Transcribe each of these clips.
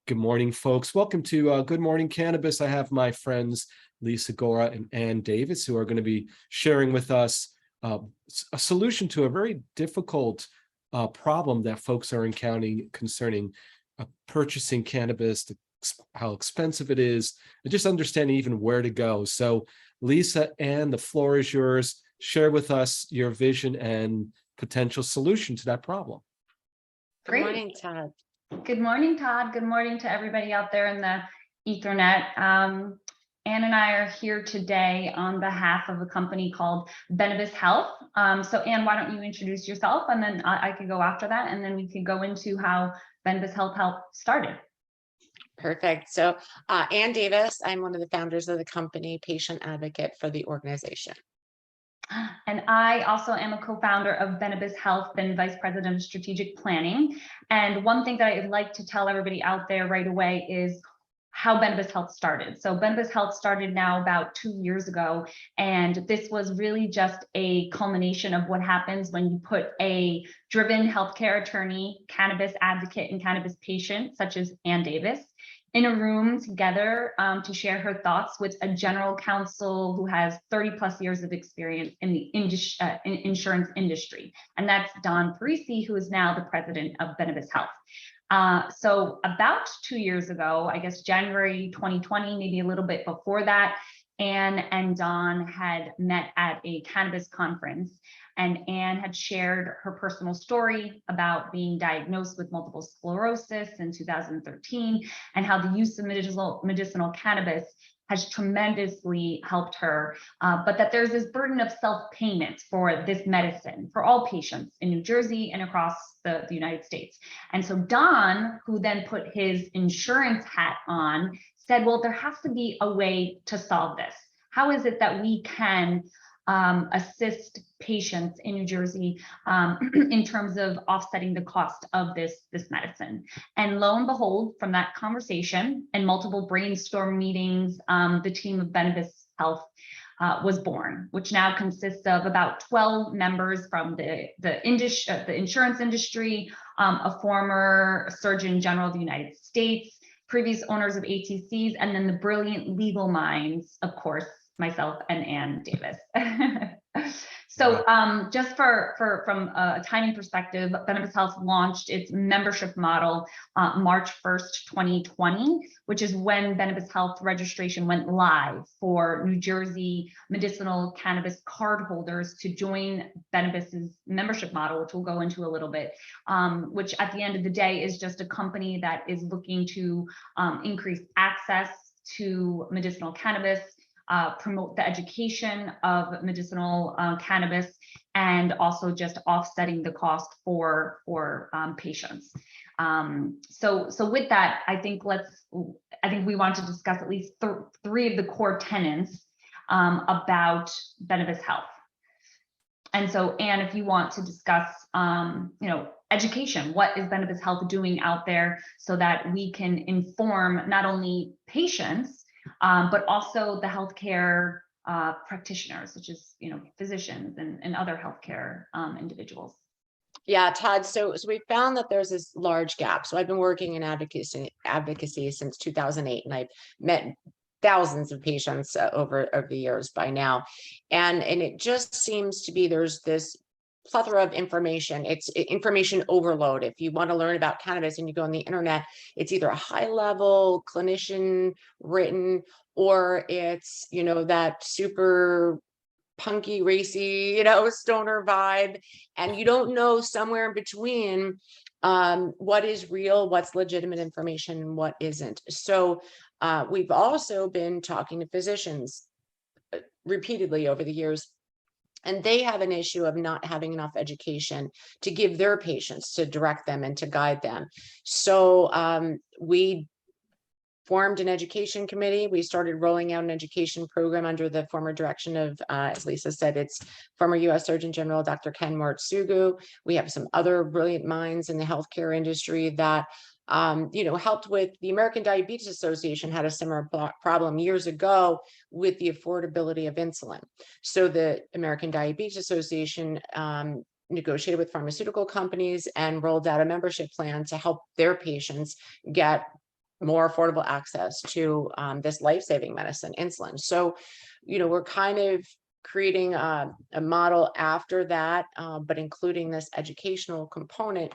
Good morning, folks. Welcome to Good Morning Cannabis. I have my friends Lisa Gora and Ann Davis, who are going to be sharing with us a solution to a very difficult problem that folks are encountering concerning purchasing cannabis, how expensive it is, and just understanding even where to go. So, Lisa, Ann, the floor is yours. Share with us your vision and potential solution to that problem. Good morning, Todd. Good morning, Todd. Good morning to everybody out there in the Ethernet. Ann and I are here today on behalf of a company called Benebis Health. So Ann, why don't you introduce yourself, and then I can go after that, and then we can go into how Benebis Health started. Perfect. So Ann Davis, I'm one of the founders of the company, patient advocate for the organization. And I also am a co-founder of Benebis Health, been vice president of strategic planning. And one thing that I'd like to tell everybody out there right away is how Benebis Health started. So Benebis Health started now about 2 years ago, and this was really just a culmination of what happens when you put a driven healthcare attorney, cannabis advocate, and cannabis patient, such as Ann Davis, in a room together to share her thoughts with a general counsel who has 30 plus years of experience in the insurance industry. And that's Don Parisi, who is now the president of Benebis Health. So about 2 years ago, I guess January 2020, maybe a little bit before that, Ann and Don had met at a cannabis conference, and Ann had shared her personal story about being diagnosed with multiple sclerosis in 2013 and how the use of medicinal cannabis has tremendously helped her, but that there's this burden of self-payment for this medicine for all patients in New Jersey and across the United States. And so Don, who then put his insurance hat on, said, well, there has to be a way to solve this. How is it that we can assist patients in New Jersey in terms of offsetting the cost of this medicine? And lo and behold, from that conversation and multiple brainstorm meetings, the team of Benebis Health was born, which now consists of about 12 members from the insurance industry, a former Surgeon General of the United States, previous owners of ATCs, and then the brilliant legal minds, of course, myself and Ann Davis. So just from a timing perspective, Benebis Health launched its membership model March 1st, 2020, which is when Benebis Health registration went live for New Jersey medicinal cannabis card holders to join Benebis's membership model, which we'll go into a little bit, which at the end of the day is just a company that is looking to increase access to medicinal cannabis, promote the education of medicinal cannabis, and also just offsetting the cost for patients. So with that, I think we want to discuss at least three of the core tenets about Benebis Health. And so, Ann, if you want to discuss, education, what is Benebis Health doing out there so that we can inform not only patients, but also the healthcare practitioners, such as physicians and other healthcare individuals. Yeah, Todd. So we found that there's this large gap. So I've been working in advocacy since 2008, and I've met thousands of patients over the years by now, and it just seems to be there's this plethora of information. It's information overload. If you want to learn about cannabis and you go on the internet, it's either a high level clinician written, or it's, that super punky, racy, stoner vibe. And you don't know somewhere in between what is real, what's legitimate information, and what isn't. So we've also been talking to physicians repeatedly over the years, and they have an issue of not having enough education to give their patients, to direct them and to guide them. So we formed an education committee. We started rolling out an education program under the former direction of, as Lisa said, it's former U.S. Surgeon General, Dr. Ken Martsugu. We have some other brilliant minds in the healthcare industry that helped with. The American Diabetes Association had a similar problem years ago with the affordability of insulin. So the American Diabetes Association negotiated with pharmaceutical companies and rolled out a membership plan to help their patients get more affordable access to this life-saving medicine, insulin. So, we're kind of creating a model after that, but including this educational component.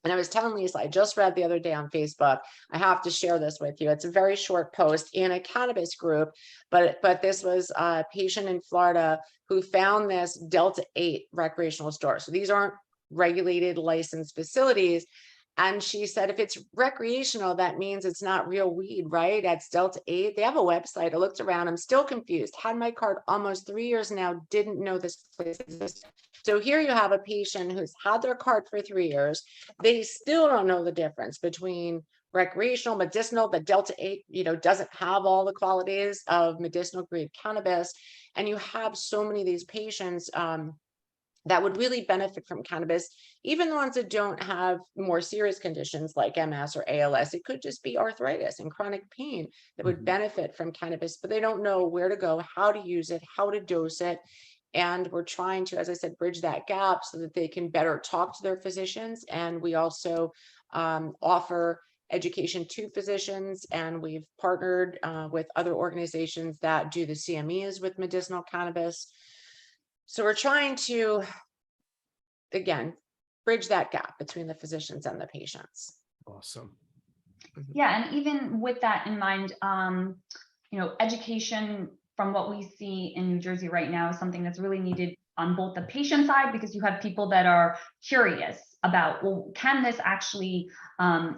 And I was telling Lisa, I just read the other day on Facebook, I have to share this with you. It's a very short post in a cannabis group, but this was a patient in Florida who found this Delta 8 recreational store. So these aren't regulated licensed facilities. And she said, if it's recreational, that means it's not real weed, right? That's Delta 8. They have a website. I looked around. I'm still confused. Had my card almost 3 years now, didn't know this place existed. So here you have a patient who's had their card for 3 years. They still don't know the difference between recreational, medicinal. The Delta 8, doesn't have all the qualities of medicinal grade cannabis. And you have so many of these patients that would really benefit from cannabis, even the ones that don't have more serious conditions like MS or ALS. It could just be arthritis and chronic pain that would benefit from cannabis, but they don't know where to go, how to use it, how to dose it. And we're trying to, as I said, bridge that gap so that they can better talk to their physicians. And we also offer education to physicians, and we've partnered with other organizations that do the CMEs with medicinal cannabis. So we're trying to, again, bridge that gap between the physicians and the patients. Awesome. Yeah, and even with that in mind, education from what we see in New Jersey right now is something that's really needed on both the patient side, because you have people that are curious about, well, can this actually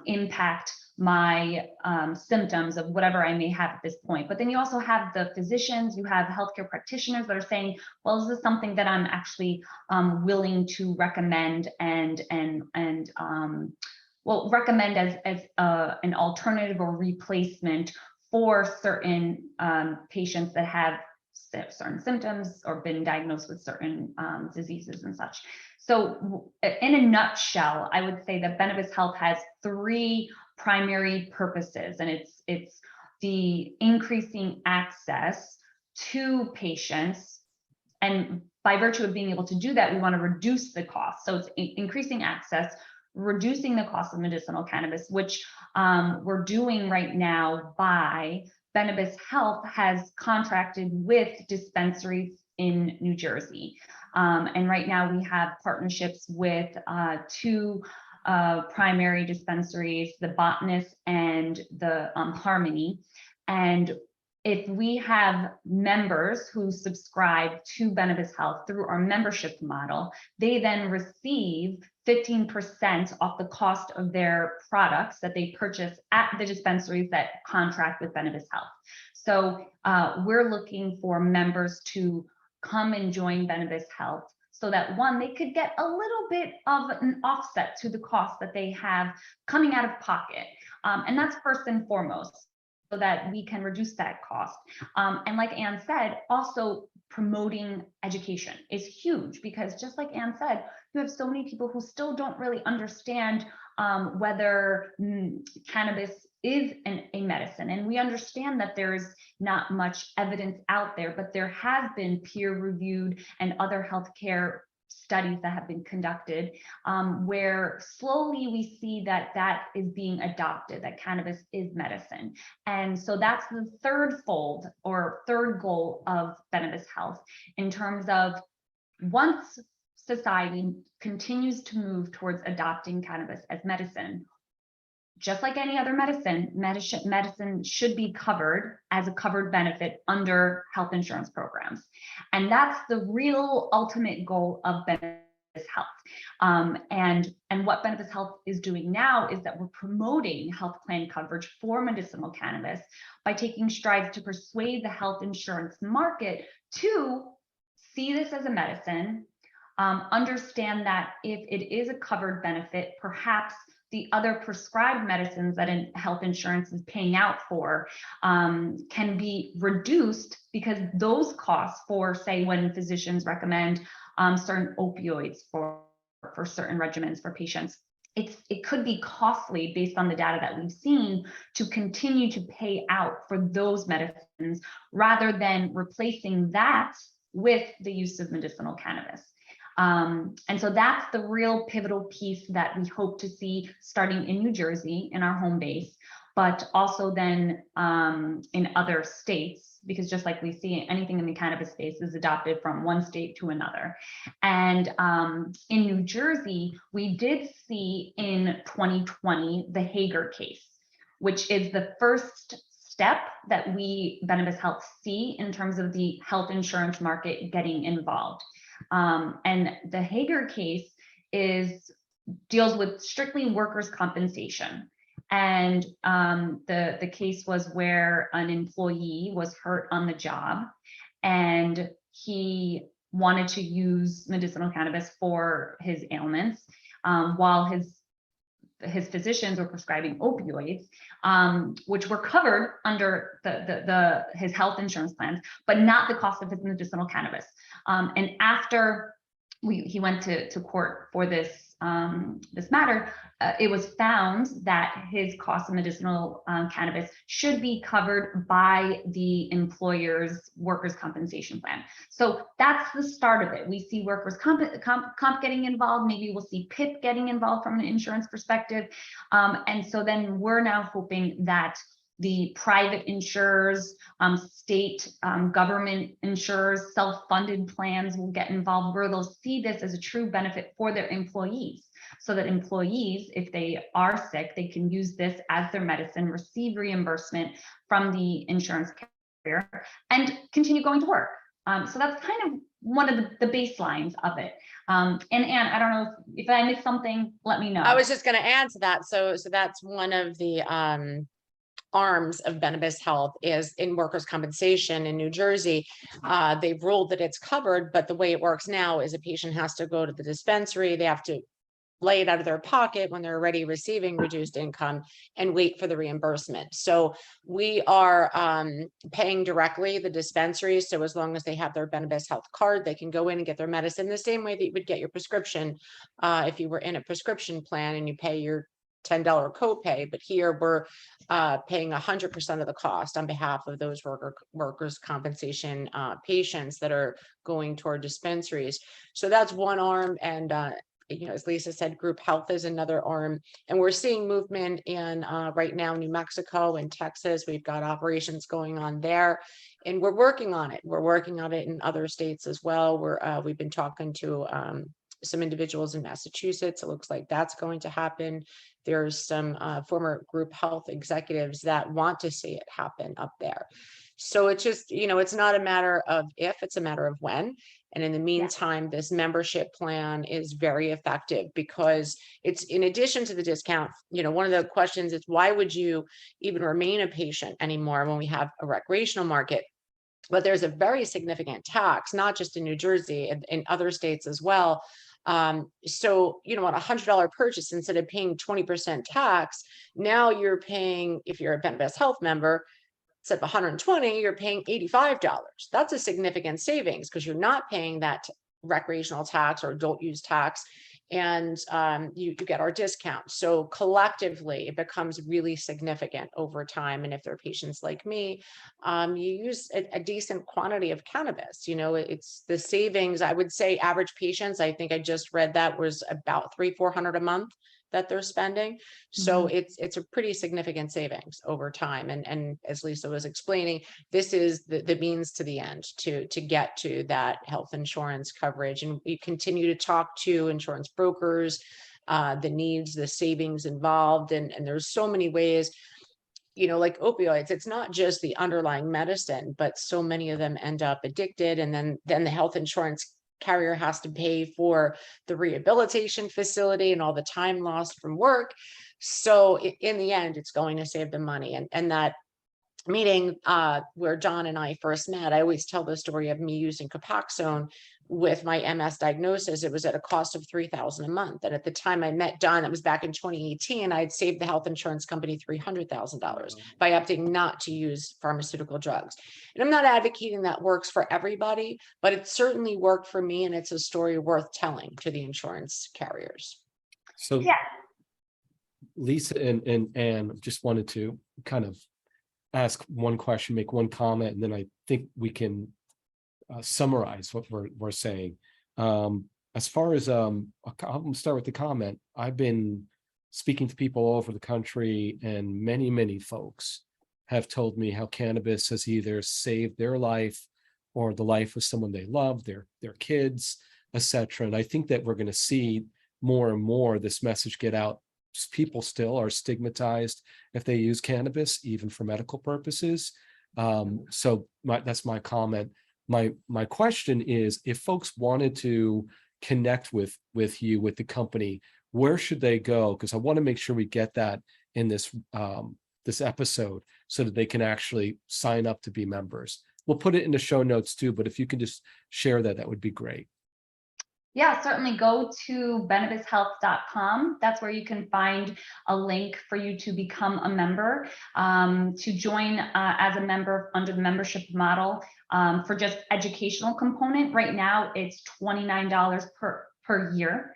impact my symptoms of whatever I may have at this point? But then you also have the physicians, you have healthcare practitioners that are saying, well, is this something that I'm actually willing to recommend and recommend as an alternative or replacement for certain patients that have certain symptoms or been diagnosed with certain diseases and such. So in a nutshell, I would say that Benebis Health has 3 primary purposes, and it's the increasing access to patients. And by virtue of being able to do that, we want to reduce the cost. So it's increasing access, reducing the cost of medicinal cannabis, which we're doing right now by Benebis Health has contracted with dispensaries in New Jersey. And right now we have partnerships with 2 primary dispensaries, the Botanist and the Harmony. And if we have members who subscribe to Benebis Health through our membership model, they then receive 15% off the cost of their products that they purchase at the dispensaries that contract with Benebis Health. So we're looking for members to come and join Benebis Health so that, one, they could get a little bit of an offset to the cost that they have coming out of pocket. And that's first and foremost, so that we can reduce that cost. And like Anne said, also promoting education is huge, because just like Anne said, you have so many people who still don't really understand whether cannabis is a medicine. And we understand that there's not much evidence out there, but there have been peer-reviewed and other healthcare studies that have been conducted where slowly we see that is being adopted, that cannabis is medicine. And so that's the third goal of Benebis Health, in terms of, once society continues to move towards adopting cannabis as medicine, just like any other medicine should be covered as a covered benefit under health insurance programs. And that's the real ultimate goal of Benebis Health. And what Benebis Health is doing now is that we're promoting health plan coverage for medicinal cannabis by taking strides to persuade the health insurance market to see this as a medicine, understand that if it is a covered benefit, perhaps the other prescribed medicines that health insurance is paying out for can be reduced, because those costs for, say, when physicians recommend certain opioids for certain regimens for patients, it could be costly, based on the data that we've seen, to continue to pay out for those medicines rather than replacing that with the use of medicinal cannabis. And so that's the real pivotal piece that we hope to see starting in New Jersey, in our home base. but also then in other states, because just like we see, anything in the cannabis space is adopted from one state to another. And in New Jersey, we did see in 2020 the Hager case, which is the first step that we, Benebis Health, see in terms of the health insurance market getting involved. And the Hager case deals with strictly workers' compensation. And the case was where an employee was hurt on the job and he wanted to use medicinal cannabis for his ailments, while his physicians were prescribing opioids, which were covered under his health insurance plans, but not the cost of his medicinal cannabis. And after he went to court for this matter, it was found that his cost of medicinal cannabis should be covered by the employer's workers' compensation plan. So that's the start of it. We see workers' comp getting involved. Maybe we'll see PIP getting involved from an insurance perspective. And so then we're now hoping that the private insurers, state government insurers, self-funded plans will get involved, where they'll see this as a true benefit for their employees, so that employees, if they are sick, they can use this as their medicine, receive reimbursement from the insurance carrier, and continue going to work. So that's kind of one of the baselines of it. And Anne, I don't know if I missed something, let me know. I was just going to add to that. So that's one of the arms of Benebis Health is in workers' compensation in New Jersey. They've ruled that it's covered, but the way it works now is a patient has to go to the dispensary. They have to lay it out of their pocket when they're already receiving reduced income and wait for the reimbursement. So we are paying directly the dispensaries. So as long as they have their Benebis Health card, they can go in and get their medicine the same way that you would get your prescription if you were in a prescription plan and you pay your $10 copay. But here we're paying 100% of the cost on behalf of those workers' compensation patients that are going toward dispensaries. So that's one arm. And as Lisa said, group health is another arm. And we're seeing movement in right now, New Mexico and Texas. We've got operations going on there. And we're working on it. We're working on it in other states as well. We've been talking to some individuals in Massachusetts. It looks like that's going to happen. There's some former group health executives that want to see it happen up there. So it's just, it's not a matter of if, it's a matter of when. And in the meantime, this membership plan is very effective because it's in addition to the discount. One of the questions is, why would you even remain a patient anymore when we have a recreational market? But there's a very significant tax, not just in New Jersey, and in other states as well. So, on a $100 purchase, instead of paying 20% tax, now you're paying, if you're a Benebis Health member, instead of 120, you're paying $85. That's a significant savings because you're not paying that recreational tax or adult use tax, and you get our discount. So collectively, it becomes really significant over time. And if they're patients like me, you use a decent quantity of cannabis. It's the savings. I would say average patients, I think I just read that, was about $300-400 a month that they're spending. So it's a pretty significant savings over time. And as Lisa was explaining, this is the means to the end to get to that health insurance coverage. And we continue to talk to insurance brokers, the needs, the savings involved. And there's so many ways, like opioids, it's not just the underlying medicine, but so many of them end up addicted. And then the health insurance carrier has to pay for the rehabilitation facility and all the time lost from work. So in the end, it's going to save them money. And that meeting where John and I first met, I always tell the story of me using Copaxone with my MS diagnosis. It was at a cost of $3,000 a month. And at the time I met John, that was back in 2018, I'd saved the health insurance company $300,000 by opting not to use pharmaceutical drugs. And I'm not advocating that works for everybody, but it certainly worked for me. And it's a story worth telling to the insurance carriers. So Lisa and Anne, just wanted to kind of ask one question, make one comment, and then I think we can summarize what we're saying. As far as I'll start with the comment. I've been speaking to people all over the country, and many folks have told me how cannabis has either saved their life or the life of someone they love, their kids, etc. And I think that we're going to see more and more this message get out. People still are stigmatized if they use cannabis, even for medical purposes. So that's my comment. My question is, if folks wanted to connect with you, with the company, where should they go? Because I want to make sure we get that in this this episode so that they can actually sign up to be members. We'll put it in the show notes too, but if you can just share that, that would be great. Yeah, certainly go to benebizhealth.com. That's where you can find a link for you to become a member, to join as a member under the membership model. For just educational component, right now it's $29 per year.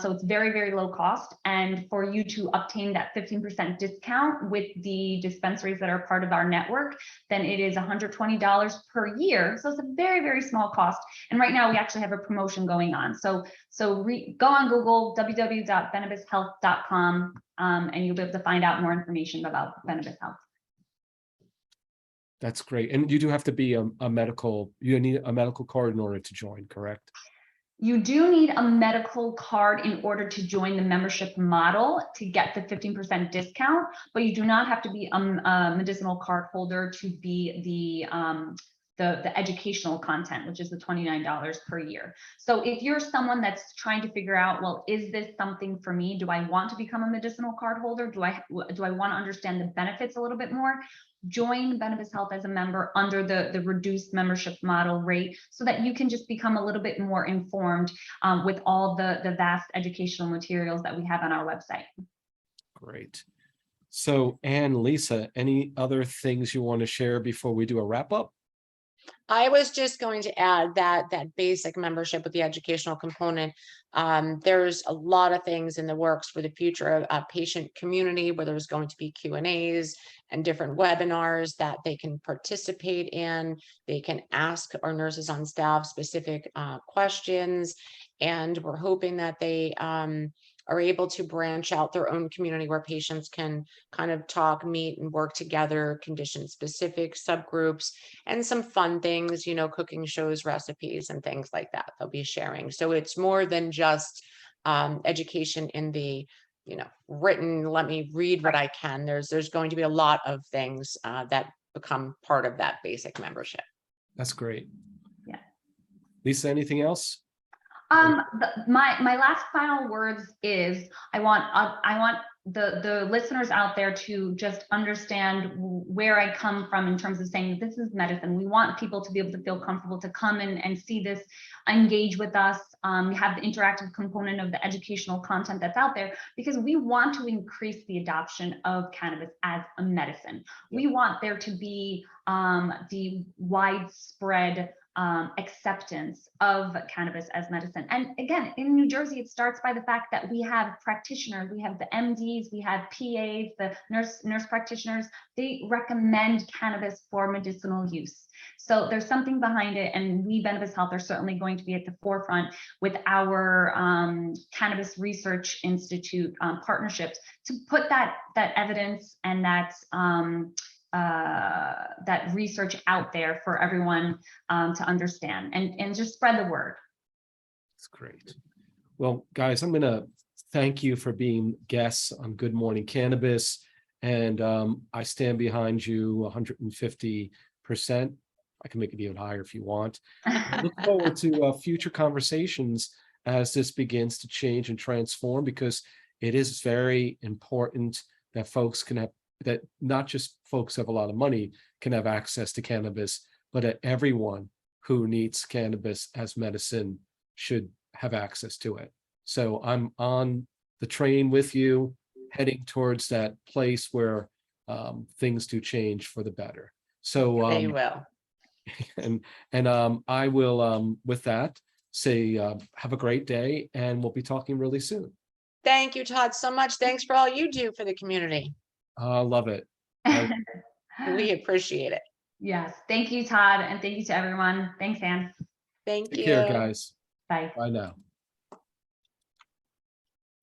So it's very low cost. And for you to obtain that 15% discount with the dispensaries that are part of our network, then it is $120 per year. So it's a very small cost. And right now we actually have a promotion going on. So go on Google, www.benebizhealth.com, and you'll be able to find out more information about Benebis Health. That's great. And you do have to be you need a medical card in order to join, correct? You do need a medical card in order to join the membership model to get the 15% discount, but you do not have to be a medicinal card holder to be the educational content, which is the $29 per year. So if you're someone that's trying to figure out, well, is this something for me? Do I want to become a medicinal card holder? Do I want to understand the benefits a little bit more? Join Benebis Health as a member under the reduced membership model rate so that you can just become a little bit more informed with all the vast educational materials that we have on our website. Great. So, Anne, Lisa, any other things you want to share before we do a wrap up? I was just going to add that basic membership with the educational component. There's a lot of things in the works for the future of a patient community, where there's going to be Q&As and different webinars that they can participate in. They can ask our nurses on staff specific questions, and we're hoping that they are able to branch out their own community where patients can kind of talk, meet, and work together, condition specific subgroups, and some fun things, cooking shows, recipes, and things like that they'll be sharing. So it's more than just education in the written, let me read what I can. There's going to be a lot of things that become part of that basic membership. That's great. Yeah. Lisa, anything else? My last final words is I want the listeners out there to just understand where I come from in terms of saying this is medicine. We want people to be able to feel comfortable to come in and see this, engage with us, have the interactive component of the educational content that's out there, because we want to increase the adoption of cannabis as a medicine. We want there to be the widespread acceptance of cannabis as medicine. And again, in New Jersey, it starts by the fact that we have practitioners, we have the MDs, we have PAs, the nurse practitioners. They recommend cannabis for medicinal use. So there's something behind it, and we, Benebis Health, are certainly going to be at the forefront with our Cannabis Research Institute partnerships to put that evidence and that research out there for everyone to understand and just spread the word. That's great. Well, guys, I'm going to thank you for being guests on Good Morning Cannabis. And I stand behind you 150%. I can make it even higher if you want. I look forward to future conversations as this begins to change and transform, because it is very important that folks can have, that not just folks who have a lot of money can have access to cannabis, but that everyone who needs cannabis as medicine should have access to it. So I'm on the train with you, heading towards that place where things do change for the better. So They will. and I will with that say have a great day, and we'll be talking really soon. Thank you, Todd, so much. Thanks for all you do for the community. I love it. We appreciate it. Yes. Thank you, Todd. And thank you to everyone. Thanks, Anne. Thank Take you. care, guys. Bye. Bye now.